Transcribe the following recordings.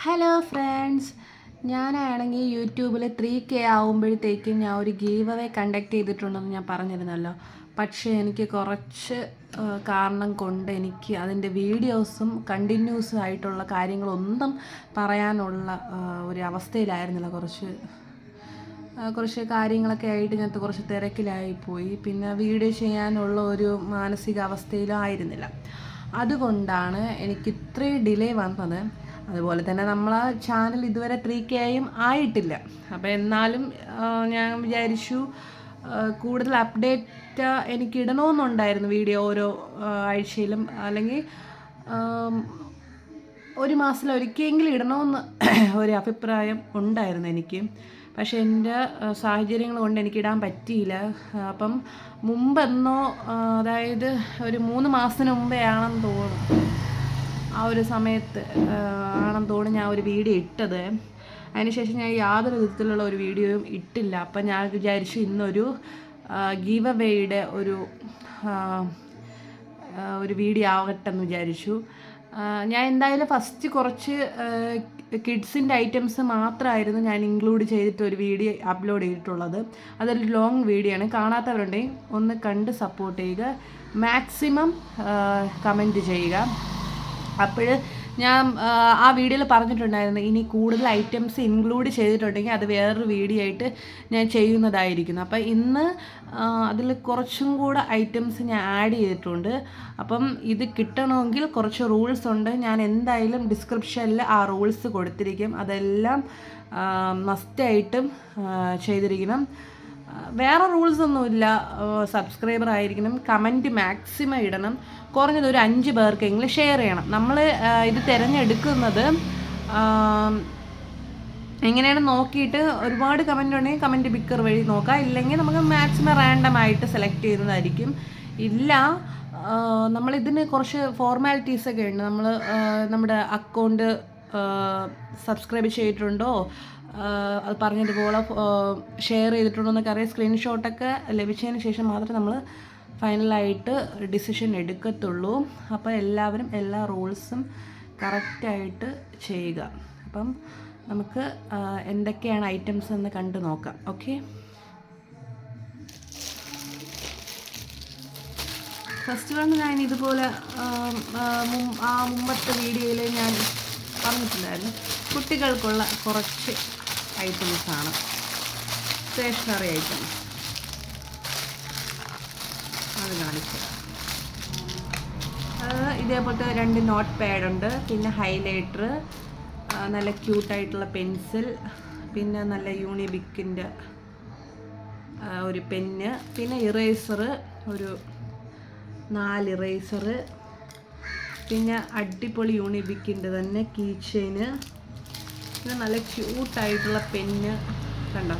Hello friends, ഞാനാണെങ്കിൽ യൂട്യൂബിൽ 3K ആവുമ്പോഴത്തേക്കും ഞാൻ ഒരു ഗീവ് അവേ കണ്ടക്ട് ചെയ്തിട്ടുണ്ടെന്ന് ഞാൻ പറഞ്ഞിരുന്നല്ലോ. പക്ഷേ എനിക്ക് കുറച്ച് കാരണം കൊണ്ട് എനിക്ക് അതിൻ്റെ വീഡിയോസും കണ്ടിന്യൂസും ആയിട്ടുള്ള കാര്യങ്ങളൊന്നും പറയാനുള്ള ഒരു അവസ്ഥയിലായിരുന്നില്ല. കുറച്ച് കാര്യങ്ങളൊക്കെ ആയിട്ട് ഞാൻ കുറച്ച് തിരക്കിലായിപ്പോയി. പിന്നെ വീഡിയോ ചെയ്യാനുള്ള ഒരു മാനസികാവസ്ഥയിലും ആയിരുന്നില്ല. അതുകൊണ്ടാണ് എനിക്ക് ഇത്രയും ഡിലേ വന്നത്. അതുപോലെ തന്നെ നമ്മളെ ചാനൽ ഇതുവരെ 3K ആയിട്ടില്ല. അപ്പോൾ എന്നാലും ഞാൻ വിചാരിച്ചു കൂടുതൽ അപ്ഡേറ്റ് എനിക്ക് ഇടണമെന്നുണ്ടായിരുന്നു വീഡിയോ ഓരോ ആഴ്ചയിലും, അല്ലെങ്കിൽ ഒരു മാസത്തിലൊരിക്കലെങ്കിലും ഇടണമെന്ന് ഒരു അഭിപ്രായം ഉണ്ടായിരുന്നു എനിക്ക്. പക്ഷേ എൻ്റെ സാഹചര്യങ്ങൾ കൊണ്ട് എനിക്കിടാൻ പറ്റിയില്ല. അപ്പം മുമ്പെന്നോ, അതായത് ഒരു 3 മാസത്തിന് മുമ്പേ ആണെന്ന് തോന്നുന്നു, ആ ഒരു സമയത്ത് ആണെന്ന് തോന്നുന്നു ഞാൻ ഒരു വീഡിയോ ഇട്ടത്. അതിനുശേഷം ഞാൻ യാതൊരു വിധത്തിലുള്ള ഒരു വീഡിയോയും ഇട്ടില്ല. അപ്പം ഞാൻ വിചാരിച്ചു ഇന്നൊരു ഗീവ് അവേയുടെ ഒരു വീഡിയോ ആകട്ടെ എന്ന് വിചാരിച്ചു. ഞാൻ എന്തായാലും ഫസ്റ്റ് കുറച്ച് കിഡ്സിൻ്റെ ഐറ്റംസ് മാത്രമായിരുന്നു ഞാൻ ഇൻക്ലൂഡ് ചെയ്തിട്ട് ഒരു വീഡിയോ അപ്ലോഡ് ചെയ്തിട്ടുള്ളത്. അതൊരു ലോങ് വീഡിയോ ആണ്. കാണാത്തവരുണ്ടെങ്കിൽ ഒന്ന് കണ്ട് സപ്പോർട്ട് ചെയ്യുക, മാക്സിമം കമൻറ്റ് ചെയ്യുക. അപ്പോൾ ഞാൻ ആ വീഡിയോയിൽ പറഞ്ഞിട്ടുണ്ടായിരുന്നു ഇനി കൂടുതൽ ഐറ്റംസ് ഇൻക്ലൂഡ് ചെയ്തിട്ടുണ്ടെങ്കിൽ അത് വേറൊരു വീഡിയോ ആയിട്ട് ഞാൻ ചെയ്യുന്നതായിരിക്കുന്നു. അപ്പം ഇന്ന് അതിൽ കുറച്ചും കൂടെ ഐറ്റംസ് ഞാൻ ആഡ് ചെയ്തിട്ടുണ്ട്. അപ്പം ഇത് കിട്ടണമെങ്കിൽ കുറച്ച് റൂൾസ് ഉണ്ട്. ഞാൻ എന്തായാലും ഡിസ്ക്രിപ്ഷനിൽ ആ റൂൾസ് കൊടുത്തിരിക്കും. അതെല്ലാം മസ്റ്റായിട്ടും ചെയ്തിരിക്കണം. വേറെ റൂൾസ് ഒന്നുമില്ല. സബ്സ്ക്രൈബർ ആയിരിക്കണം, കമൻറ്റ് മാക്സിമം ഇടണം, കുറഞ്ഞത് ഒരു 5 പേർക്കെങ്കിലും ഷെയർ ചെയ്യണം. നമ്മൾ ഇത് തിരഞ്ഞെടുക്കുന്നത് എങ്ങനെയാണ് നോക്കിയിട്ട് ഒരുപാട് കമൻറ്റ് ഉണ്ടെങ്കിൽ കമൻറ്റ് പിക്കർ വഴി നോക്കാം, ഇല്ലെങ്കിൽ നമുക്ക് മാക്സിമം റാൻഡമായിട്ട് സെലക്ട് ചെയ്യുന്നതായിരിക്കും. ഇല്ല, നമ്മളിതിന് കുറച്ച് ഫോർമാലിറ്റീസൊക്കെ ഉണ്ട്. നമ്മുടെ അക്കൗണ്ട് സബ്സ്ക്രൈബ് ചെയ്തിട്ടുണ്ടോ, അത് പറഞ്ഞതുപോലെ ഷെയർ ചെയ്തിട്ടുണ്ടോ എന്നൊക്കെ അറിയാം. സ്ക്രീൻഷോട്ടൊക്കെ ലഭിച്ചതിന് ശേഷം മാത്രമേ നമ്മൾ ഫൈനലായിട്ട് ഡിസിഷൻ എടുക്കത്തുള്ളൂ. അപ്പോൾ എല്ലാവരും എല്ലാ റൂൾസും കറക്റ്റായിട്ട് ചെയ്യുക. അപ്പം നമുക്ക് എന്തൊക്കെയാണ് ഐറ്റംസ് എന്ന് കണ്ടു നോക്കാം. ഓക്കെ, ഫസ്റ്റ് വൺ ഞാൻ ഇതുപോലെ മുമ്പത്തെ വീഡിയോയിൽ ഞാൻ പറഞ്ഞിട്ടുണ്ടായിരുന്നു. കുട്ടികൾക്കുള്ള കുറച്ച് ഐറ്റംസാണ്, സ്റ്റേഷനറി ഐറ്റംസ്. അത് കാണിച്ചത് ഇതേപോലത്തെ 2 നോട്ട് പാഡുണ്ട്, പിന്നെ ഹൈലൈറ്റർ, നല്ല ക്യൂട്ടായിട്ടുള്ള പെൻസിൽ, പിന്നെ നല്ല യൂണിബിക്കിൻ്റെ ഒരു പെന്ന്, പിന്നെ ഇറേസർ ഒരു 4 ഇറേസർ, പിന്നെ അടിപൊളി യൂണിബിക്കിൻ്റെ തന്നെ കീ ചെയിന്, പിന്നെ നല്ല ക്യൂട്ടായിട്ടുള്ള പെന്ന് കണ്ടോ,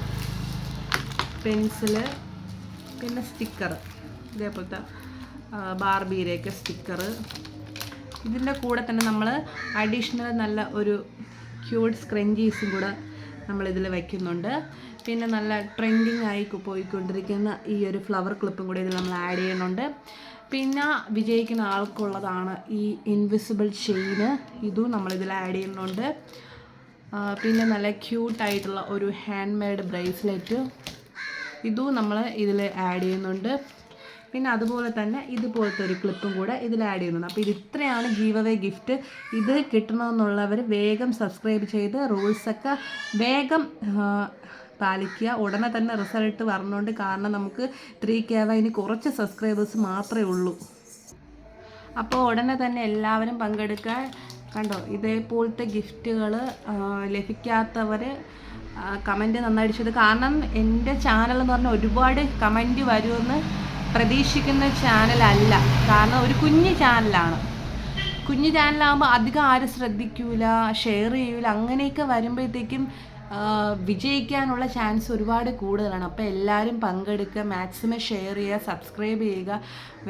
പെൻസില്, പിന്നെ സ്റ്റിക്കർ, ഇതേപോലത്തെ ബാർബിയുടെയൊക്കെ സ്റ്റിക്കർ. ഇതിൻ്റെ കൂടെ തന്നെ നമ്മൾ അഡീഷണൽ നല്ല ഒരു ക്യൂട്ട് സ്ക്രഞ്ചീസും കൂടെ നമ്മളിതിൽ വയ്ക്കുന്നുണ്ട്. പിന്നെ നല്ല ട്രെൻഡിങ് ആയി പോയിക്കൊണ്ടിരിക്കുന്ന ഈ ഒരു ഫ്ലവർ ക്ലിപ്പും കൂടെ ഇതിൽ നമ്മൾ ആഡ് ചെയ്യുന്നുണ്ട്. പിന്നെ വിജയിക്കുന്ന ആൾക്കുള്ളതാണ് ഈ ഇൻവിസിബിൾ ചെയിന്, ഇതും നമ്മളിതിൽ ആഡ് ചെയ്യുന്നുണ്ട്. പിന്നെ നല്ല ക്യൂട്ടായിട്ടുള്ള ഒരു ഹാൻഡ് മെയ്ഡ് ബ്രേസ്ലെറ്റ്, ഇതും നമ്മൾ ഇതിൽ ആഡ് ചെയ്യുന്നുണ്ട്. പിന്നെ അതുപോലെ തന്നെ ഇതുപോലത്തെ ഒരു ക്ലിപ്പും കൂടെ ഇതിൽ ആഡ് ചെയ്യുന്നുണ്ട്. അപ്പോൾ ഇത് ഇത്രയാണ് ഗീവ് അവേ ഗിഫ്റ്റ്. ഇത് കിട്ടണമെന്നുള്ളവർ വേഗം സബ്സ്ക്രൈബ് ചെയ്ത് റൂൾസൊക്കെ വേഗം പാലിക്കുക. ഉടനെ തന്നെ റിസൾട്ട് വരണുണ്ട്. കാരണം നമുക്ക് 3K ഇനി കുറച്ച് സബ്സ്ക്രൈബേഴ്സ് മാത്രമേ ഉള്ളൂ. അപ്പോൾ ഉടനെ തന്നെ എല്ലാവരും പങ്കെടുക്കുക. കണ്ടോ, ഇതേപോലത്തെ ഗിഫ്റ്റുകൾ ലഭിക്കാത്തവർ കമൻറ്റ് നന്നായിട്ട്. കാരണം എൻ്റെ ചാനൽ എന്ന് പറഞ്ഞാൽ ഒരുപാട് കമൻറ്റ് വരുമെന്ന് പ്രതീക്ഷിക്കുന്ന ചാനലല്ല. കാരണം ഒരു കുഞ്ഞു ചാനലാണ്. കുഞ്ഞു ചാനലാകുമ്പോൾ അധികം ആരും ശ്രദ്ധിക്കൂല, ഷെയർ ചെയ്യൂല. അങ്ങനെയൊക്കെ വരുമ്പോഴത്തേക്കും വിജയിക്കാനുള്ള ചാൻസ് ഒരുപാട് കൂടുതലാണ്. അപ്പോൾ എല്ലാവരും പങ്കെടുക്കുക, മാക്സിമം ഷെയർ ചെയ്യുക, സബ്സ്ക്രൈബ് ചെയ്യുക.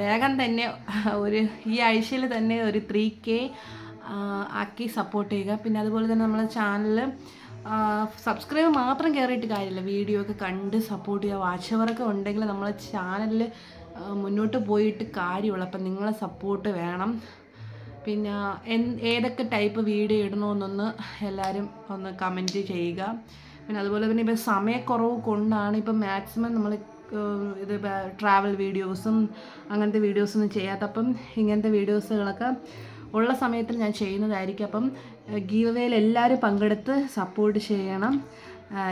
വേഗം തന്നെ ഈ ആഴ്ചയിൽ തന്നെ ഒരു 3K ആക്കി സപ്പോർട്ട് ചെയ്യുക. പിന്നെ അതുപോലെ തന്നെ നമ്മളെ ചാനൽ സബ്സ്ക്രൈബ് മാത്രം കയറിയിട്ട് കാര്യമില്ല, വീഡിയോ ഒക്കെ കണ്ട് സപ്പോർട്ട് ചെയ്യുക. വാച്ച് അവറൊക്കെ ഉണ്ടെങ്കിൽ നമ്മളെ ചാനലിൽ മുന്നോട്ട് പോയിട്ട് കാര്യമുള്ളൂ. അപ്പം നിങ്ങളെ സപ്പോർട്ട് വേണം. പിന്നെ ഏതൊക്കെ ടൈപ്പ് വീഡിയോ ഇടണമെന്നൊന്ന് എല്ലാവരും ഒന്ന് കമൻറ്റ് ചെയ്യുക. പിന്നെ അതുപോലെ തന്നെ ഇപ്പം സമയക്കുറവ് കൊണ്ടാണ് ഇപ്പം മാക്സിമം നമ്മൾ ഇത് ട്രാവൽ വീഡിയോസും അങ്ങനത്തെ വീഡിയോസൊന്നും ചെയ്യാത്തപ്പം ഇങ്ങനത്തെ വീഡിയോസുകളൊക്കെ ഉള്ള സമയത്തിൽ ഞാൻ ചെയ്യുന്നതായിരിക്കും. അപ്പം ഗീവ് അവേയിൽ എല്ലാവരും പങ്കെടുത്ത് സപ്പോർട്ട് ചെയ്യണം.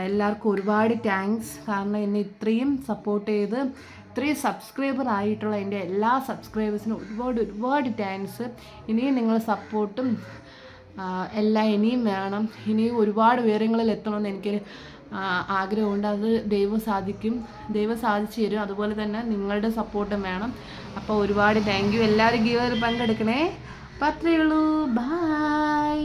എല്ലാവർക്കും ഒരുപാട് താങ്ക്സ്. കാരണം എന്നെ ഇത്രയും സപ്പോർട്ട് ചെയ്ത് ഇത്രയും സബ്സ്ക്രൈബർ ആയിട്ടുള്ള എൻ്റെ എല്ലാ സബ്സ്ക്രൈബേഴ്സിനും ഒരുപാട് താങ്ക്സ്. ഇനിയും നിങ്ങളുടെ സപ്പോർട്ടും എല്ലാം ഇനിയും വേണം. ഇനിയും ഒരുപാട് ഉയരങ്ങളിൽ എത്തണമെന്ന് എനിക്ക് ആഗ്രഹമുണ്ട്. അത് ദൈവം സാധിച്ചു തരും. അതുപോലെ തന്നെ നിങ്ങളുടെ സപ്പോർട്ടും വേണം. അപ്പോൾ ഒരുപാട് താങ്ക് യു. എല്ലാവരും ഗീവ് അവേയിൽ പങ്കെടുക്കണേ. അപ്പോൾ അത്രയേ ഉള്ളൂ. ബൈ.